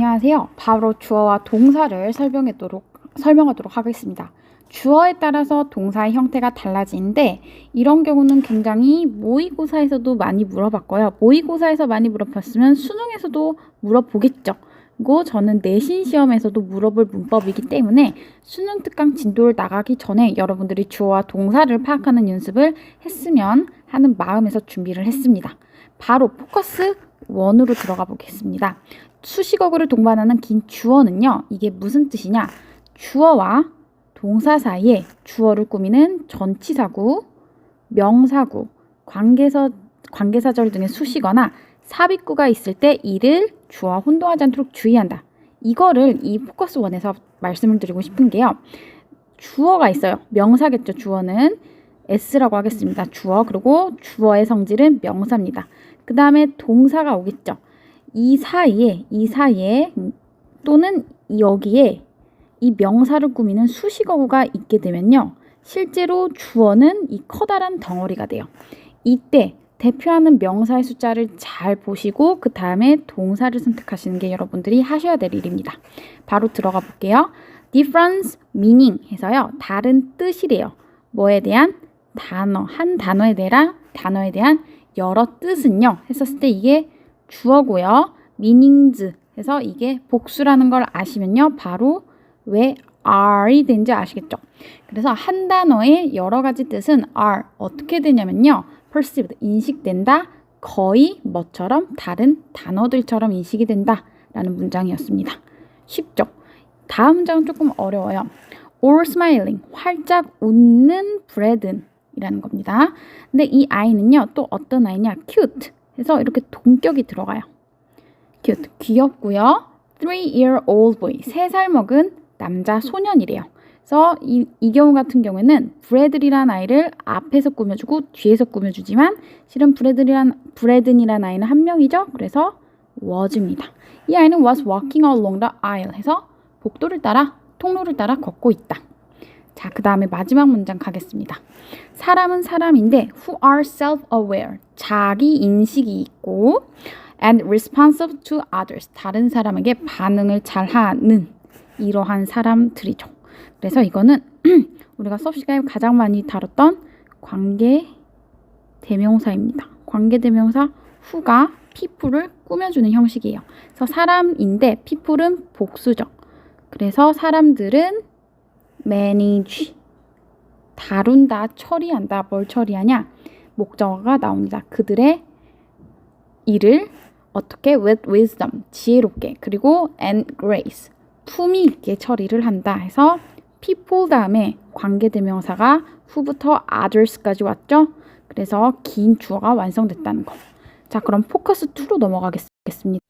안녕하세요. 바로 주어와 동사를 설명하도록 하겠습니다. 주어에 따라서 동사의 형태가 달라지는데 이런 경우는 굉장히 모의고사에서도 많이 물어봤고요. 모의고사에서 많이 물어봤으면 수능에서도 물어보겠죠. 그리고 저는 내신 시험에서도 물어볼 문법이기 때문에 수능 특강 진도를 나가기 전에 여러분들이 주어와 동사를 파악하는 연습을 했으면 하는 마음에서 준비를 했습니다. 바로 포커스 1으로 들어가 보겠습니다. 수식어구를 동반하는 긴 주어는요. 이게 무슨 뜻이냐? 주어와 동사 사이에 주어를 꾸미는 전치사구, 명사구, 관계사절 등의 수식어나 삽입구가 있을 때 이를 주어와 혼동하지 않도록 주의한다. 이거를 이 포커스 1에서 말씀을 드리고 싶은 게요. 주어가 있어요. 명사겠죠. 주어는 S라고 하겠습니다. 주어, 그리고 주어의 성질은 명사입니다. 그 다음에 동사가 오겠죠. 이 사이에 또는 여기에 이 명사를 꾸미는 수식어구가 있게 되면요. 실제로 주어는 이 커다란 덩어리가 돼요. 이때 대표하는 명사의 숫자를 잘 보시고 그 다음에 동사를 선택하시는 게 여러분들이 하셔야 될 일입니다. 바로 들어가 볼게요. difference, meaning 해서요. 다른 뜻이래요. 뭐에 대한? 단어, 한 단어에 대한 여러 뜻은요. 했었을 때 이게 주어고요. meanings 해서 이게 복수라는 걸 아시면요. 바로 왜 are이 된지 아시겠죠? 그래서 한 단어의 여러 가지 뜻은 are 어떻게 되냐면요. perceived, 인식된다. 거의 뭐처럼 다른 단어들처럼 인식이 된다. 라는 문장이었습니다. 쉽죠? 다음 문장은 조금 어려워요. or smiling, 활짝 웃는 브래든 이라는 겁니다. 근데 이 아이는요. 또 어떤 아이냐? cute 해서 이렇게 동격이 들어가요. cute, 귀엽고요. 3-year-old boy, 3살 먹은 남자 소년이래요. 그래서 이 경우 같은 경우에는 브래들이란 아이를 앞에서 꾸며주고 뒤에서 꾸며주지만 실은 브래든이란 아이는 한 명이죠. 그래서 was입니다. 이 아이는 was walking along the aisle 해서 통로를 따라 걷고 있다. 자, 그 다음에 마지막 문장 가겠습니다. 사람은 사람인데 who are self-aware, 자기 인식이 있고 and responsive to others, 다른 사람에게 반응을 잘하는 이러한 사람들이죠. 그래서 이거는 우리가 수업 시간에 가장 많이 다뤘던 관계대명사입니다. 관계대명사 who가 people을 꾸며주는 형식이에요. 그래서 사람인데 people은 복수죠. 그래서 사람들은 manage, 다룬다, 처리한다. 뭘 처리하냐? 목적어가 나옵니다. 그들의 일을 어떻게 with wisdom, 지혜롭게, 그리고 and grace, 품위 있게 처리를 한다 해서 people 다음에 관계대명사가 who부터 others까지 왔죠. 그래서 긴 주어가 완성됐다는 거. 자, 그럼 포커스 2로 넘어가겠습니다.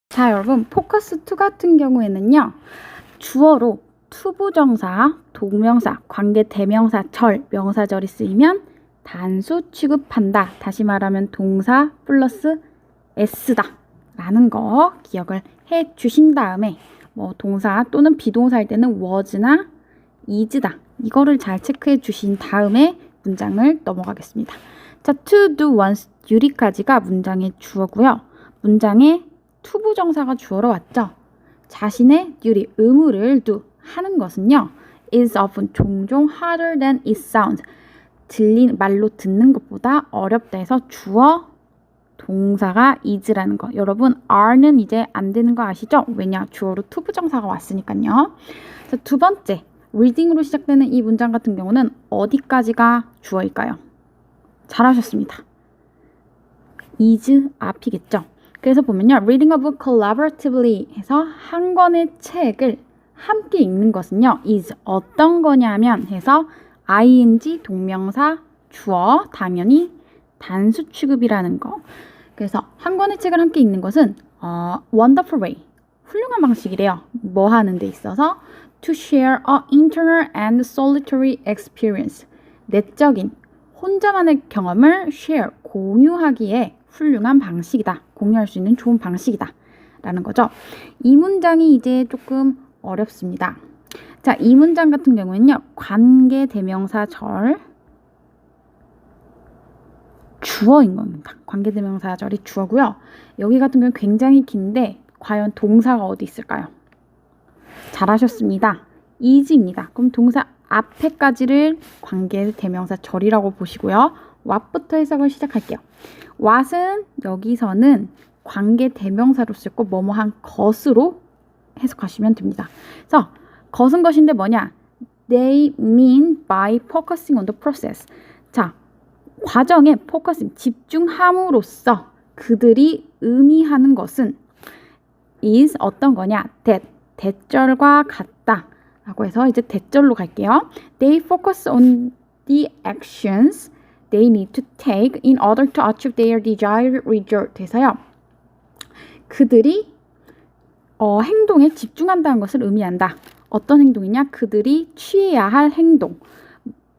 자, 여러분, 포커스 2 같은 경우에는요. 주어로 투부정사, 동명사, 관계대명사, 명사절이 쓰이면 단수 취급한다. 다시 말하면 동사 플러스 s다 라는 거 기억을 해 주신 다음에 뭐 동사 또는 비동사일 때는 was나 is다. 이거를 잘 체크해 주신 다음에 문장을 넘어가겠습니다. 자, to, do, once, duty까지가 문장의 주어고요. 문장의 투부정사가 주어로 왔죠. 자신의 duty, 의무를 do, 하는 것은요. is often 종종 harder than it sounds. 말로 듣는 것보다 어렵다 해서 주어, 동사가 is라는 거. 여러분, are는 이제 안 되는 거 아시죠? 왜냐? 주어로 투부정사가 왔으니까요. 자, 두 번째, reading으로 시작되는 이 문장 같은 경우는 어디까지가 주어일까요? 잘하셨습니다. is 앞이겠죠? 그래서 보면요. reading a book collaboratively 해서 한 권의 책을 함께 읽는 것은요. is 어떤 거냐면 해서 ing 동명사 주어 당연히 단수 취급이라는 거. 그래서 한 권의 책을 함께 읽는 것은 wonderful way, 훌륭한 방식이래요. 뭐 하는 데 있어서 to share a internal and solitary experience, 내적인 혼자만의 경험을 share, 공유하기에 훌륭한 방식이다. 공유할 수 있는 좋은 방식이다. 라는 거죠. 이 문장이 이제 조금 어렵습니다. 자, 이 문장 같은 경우는요. 관계대명사절 주어인 겁니다. 관계대명사절이 주어고요. 여기 같은 경우는 굉장히 긴데 과연 동사가 어디 있을까요? 잘하셨습니다. is입니다. 그럼 동사 앞에까지를 관계대명사절이라고 보시고요. what부터 해석을 시작할게요. what은 여기서는 관계대명사로 쓰고 뭐뭐한 것으로 해석하시면 됩니다. 그래서 것은 것인데 뭐냐? They mean by focusing on the process. 자, 과정에 focusing, 집중함으로써 그들이 의미하는 것은 is 어떤 거냐? that, 대절과 같다 라고 해서 이제 대절로 갈게요. They focus on the actions they need to take in order to achieve their desired result 해서요. 그들이 행동에 집중한다는 것을 의미한다. 어떤 행동이냐? 그들이 취해야 할 행동.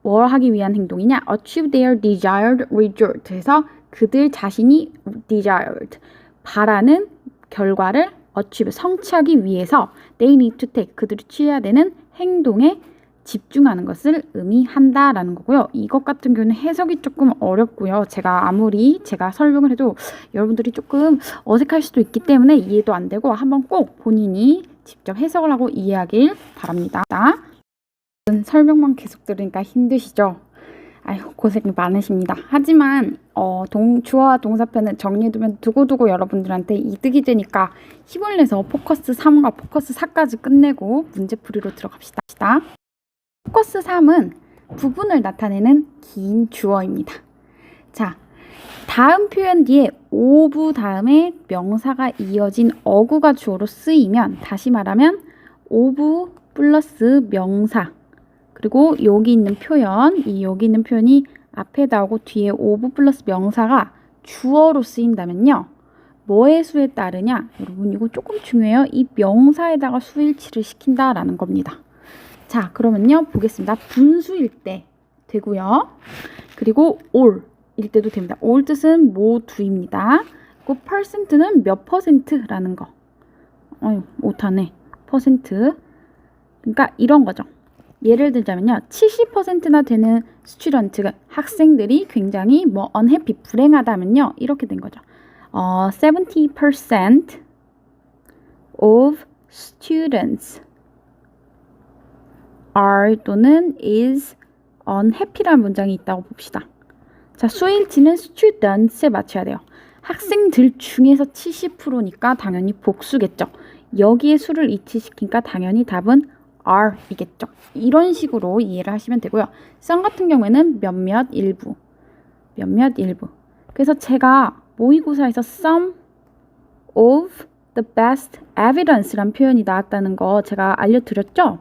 뭘 하기 위한 행동이냐? achieve their desired result 해서 그들 자신이 desired, 바라는 결과를 achieve, 성취하기 위해서 they need to take, 그들이 취해야 되는 행동에 집중하는 것을 의미한다라는 거고요. 이것 같은 경우는 해석이 조금 어렵고요. 제가 설명을 해도 여러분들이 조금 어색할 수도 있기 때문에 이해도 안 되고 한번 꼭 본인이 직접 해석을 하고 이해하길 바랍니다. 설명만 계속 들으니까 힘드시죠? 아유, 고생이 많으십니다. 하지만 주어와 동사편은 정리해두면 두고두고 여러분들한테 이득이 되니까 힘을 내서 포커스 3과 포커스 4까지 끝내고 문제풀이로 들어갑시다. 포커스 3은 부분을 나타내는 긴 주어입니다. 자, 다음 표현 뒤에 of 다음에 명사가 이어진 어구가 주어로 쓰이면, 다시 말하면 of 플러스 명사, 그리고 여기 있는 표현이 앞에 나오고 뒤에 of 플러스 명사가 주어로 쓰인다면요. 뭐의 수에 따르냐? 여러분 이거 조금 중요해요. 이 명사에다가 수일치를 시킨다라는 겁니다. 자, 그러면요 보겠습니다. 분수일 때 되고요. 그리고 all일 때도 됩니다. all 뜻은 모두입니다. 그리고 percent는 몇 퍼센트라는 거. 못하네. 퍼센트. 그러니까 이런 거죠. 예를 들자면요. 70%나 되는 스튜던트, 학생들이 굉장히 unhappy, 불행하다면요. 이렇게 된 거죠. 70% of students are 또는 is unhappy라는 문장이 있다고 봅시다. 자, 수일치는 students에 맞춰야 돼요. 학생들 중에서 70%니까 당연히 복수겠죠. 여기에 수를 이치시키니까 당연히 답은 are이겠죠. 이런 식으로 이해를 하시면 되고요. some 같은 경우에는 몇몇 일부. 그래서 제가 모의고사에서 some of the best evidence란 표현이 나왔다는 거 제가 알려드렸죠?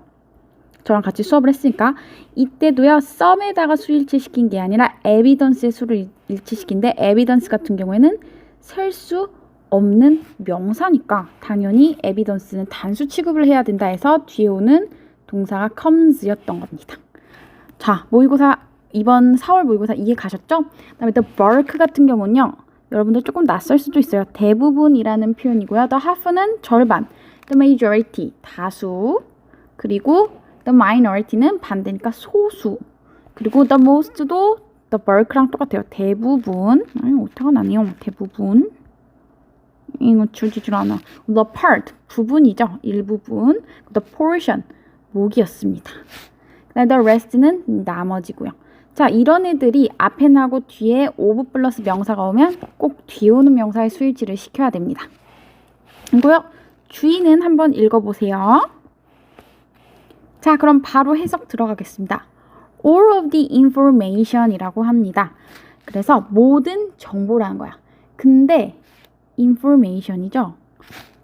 저랑 같이 수업을 했으니까 이때도요. some에다가 수 일치시킨 게 아니라 evidence의 수를 일치시킨데 evidence 같은 경우에는 셀 수 없는 명사니까 당연히 evidence는 단수 취급을 해야 된다 해서 뒤에 오는 동사가 comes였던 겁니다. 자, 모의고사 이번 4월 모의고사 이해 가셨죠? 그다음에 the bulk 같은 경우는요. 여러분들 조금 낯설 수도 있어요. 대부분이라는 표현이고요. the half는 절반, the majority 다수, 그리고 the minority는 반대니까 소수, 그리고 the most도 the bulk랑 똑같아요. 대부분. 오타가 나네요. 대부분. 이거 줄지줄 않아. The part, 부분이죠. 일부분. The portion, 목이었습니다. The rest는 나머지고요. 자, 이런 애들이 앞에 나고 뒤에 of 플러스 명사가 오면 꼭 뒤에 오는 명사의 수일치를 시켜야 됩니다. 그리고요. 주의는 한번 읽어보세요. 자, 그럼 바로 해석 들어가겠습니다. All of the information이라고 합니다. 그래서 모든 정보라는 거야. 근데 information이죠.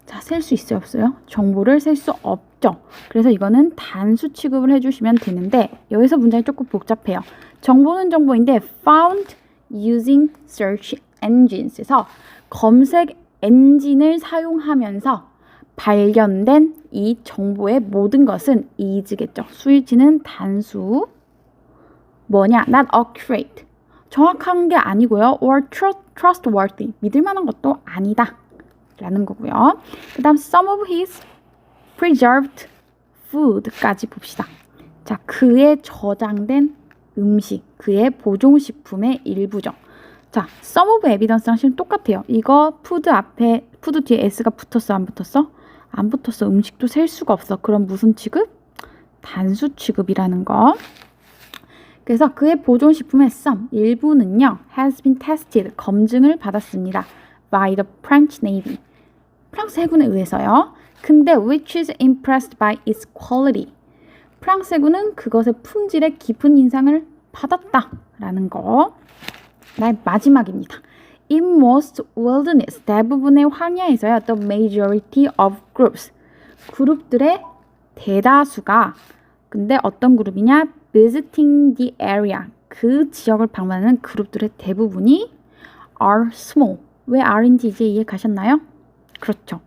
자, 셀 수 있어요, 없어요? 정보를 셀 수 없죠. 그래서 이거는 단수 취급을 해주시면 되는데 여기서 문장이 조금 복잡해요. 정보는 정보인데 found using search engines에서 검색 엔진을 사용하면서 발견된 이 정보의 모든 것은 is겠죠. 수일치는 단수. 뭐냐? not accurate. 정확한 게 아니고요. or trustworthy. 믿을 만한 것도 아니다. 라는 거고요. 그 다음 some of his preserved food까지 봅시다. 자, 그의 저장된 음식, 그의 보존식품의 일부죠. 자, some of evidence랑 실은 똑같아요. 이거 food 앞에 food 뒤에 s가 붙었어, 안 붙었어? 안 붙었어. 음식도 셀 수가 없어. 그럼 무슨 취급? 단수 취급이라는 거. 그래서 그의 보존식품의 some 일부는요 has been tested 검증을 받았습니다. by the French Navy 프랑스 해군에 의해서요. 근데 which is impressed by its quality 프랑스 해군은 그것의 품질에 깊은 인상을 받았다라는 거. 마지막입니다. In most wilderness 대부분의 황야에서요 the majority of groups 그룹들의 대다수가 근데 어떤 그룹이냐 visiting the area 그 지역을 방문하는 그룹들의 대부분이 are small 왜 R인지 이제 이해 가셨나요? 그렇죠.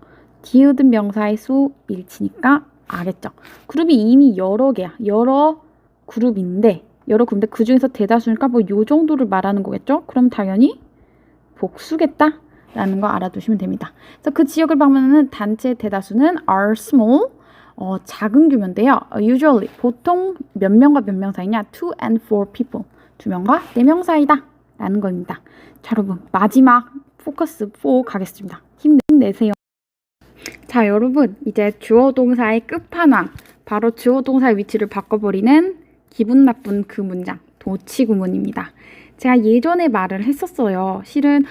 디귿은 명사의 수 일치니까 알겠죠. 그룹이 이미 여러 개야. 여러 그룹인데 그 중에서 대다수니까 뭐 요 정도를 말하는 거겠죠? 그럼 당연히 복수겠다 라는 거 알아두시면 됩니다. 그래서 그 지역을 방문하는 단체의 대다수는 are small 작은 규모인데요. usually 보통 몇 명과 몇 명 사이냐? 2 and 4 people 2명과 4명 사이다 라는 겁니다. 자 여러분 마지막 포커스 4 가겠습니다. 힘내세요. 자 여러분 이제 주어 동사의 끝판왕 바로 주어 동사의 위치를 바꿔버리는 기분 나쁜 그 문장 도치 구문입니다. 제가 예전에 말을 했었어요. 실은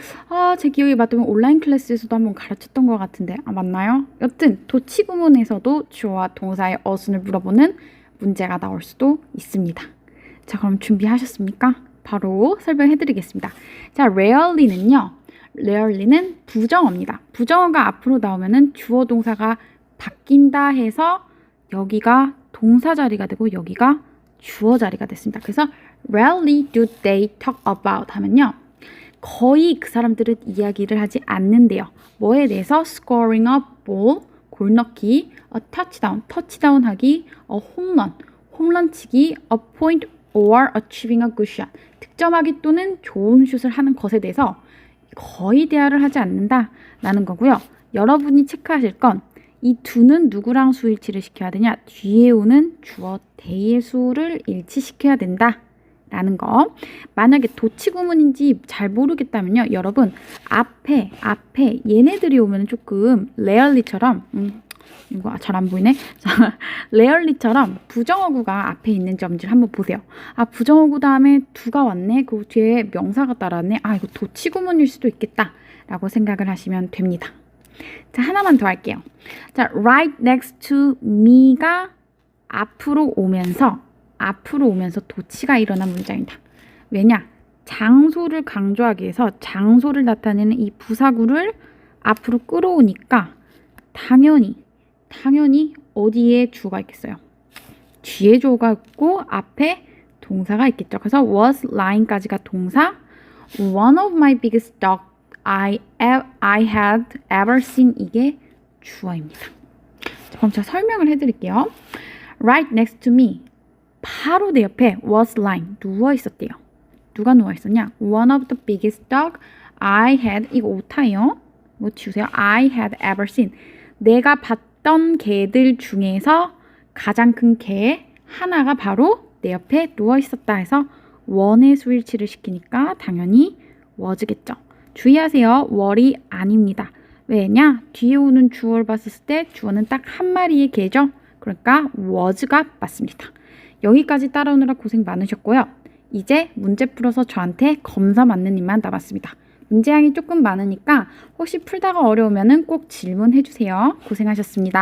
제 기억이 맞다면 온라인 클래스에서도 한번 가르쳤던 것 같은데 맞나요? 여튼 도치 구문에서도 주어와 동사의 어순을 물어보는 문제가 나올 수도 있습니다. 자 그럼 준비하셨습니까? 바로 설명해드리겠습니다. 자 rarely는 부정어입니다. 부정어가 앞으로 나오면은 주어 동사가 바뀐다 해서 여기가 동사 자리가 되고 여기가 주어 자리가 됐습니다. 그래서 rarely do they talk about 하면요. 거의 그 사람들은 이야기를 하지 않는데요. 뭐에 대해서? scoring a ball, 골 넣기, a touchdown 하기, a 홈런 치기, a point or achieving a good shot. 득점하기 또는 좋은 슛을 하는 것에 대해서 거의 대화를 하지 않는다라는 거고요. 여러분이 체크하실 건 이 두는 누구랑 수 일치를 시켜야 되냐? 뒤에 오는 주어 대의 수를 일치시켜야 된다라는 거. 만약에 도치 구문인지 잘 모르겠다면요. 여러분 앞에 얘네들이 오면 조금 rarely처럼 이거 잘 안 보이네. rarely처럼 부정어구가 앞에 있는 점들 한번 보세요. 부정어구 다음에 두가 왔네. 그 뒤에 명사가 따라왔네. 이거 도치 구문일 수도 있겠다 라고 생각을 하시면 됩니다. 자 하나만 더 할게요. 자 right next to me가 앞으로 오면서 도치가 일어난 문장이다. 왜냐? 장소를 강조하기 위해서 장소를 나타내는 이 부사구를 앞으로 끌어오니까 당연히 어디에 주어가 있겠어요? 뒤에 주어가 있고 앞에 동사가 있겠죠. 그래서 was lying까지가 동사, one of my biggest dog I had ever seen 이게 주어입니다. 자, 그럼 제가 설명을 해드릴게요. Right next to me 바로 내 옆에 was lying 누워 있었대요. 누가 누워 있었냐? One of the biggest dog I had 이거 오타예요. 뭐 지우세요. I had ever seen 내가 봤던 개들 중에서 가장 큰 개 하나가 바로 내 옆에 누워 있었다 해서 one의 수일치를 시키니까 당연히 was겠죠. 주의하세요. 월이 아닙니다. 왜냐? 뒤에 오는 주어를 봤을 때 주어는 딱 한 마리의 개죠. 그러니까 was가 맞습니다. 여기까지 따라오느라 고생 많으셨고요. 이제 문제 풀어서 저한테 검사 맞는 일만 남았습니다. 문제량이 조금 많으니까 혹시 풀다가 어려우면 꼭 질문해 주세요. 고생하셨습니다.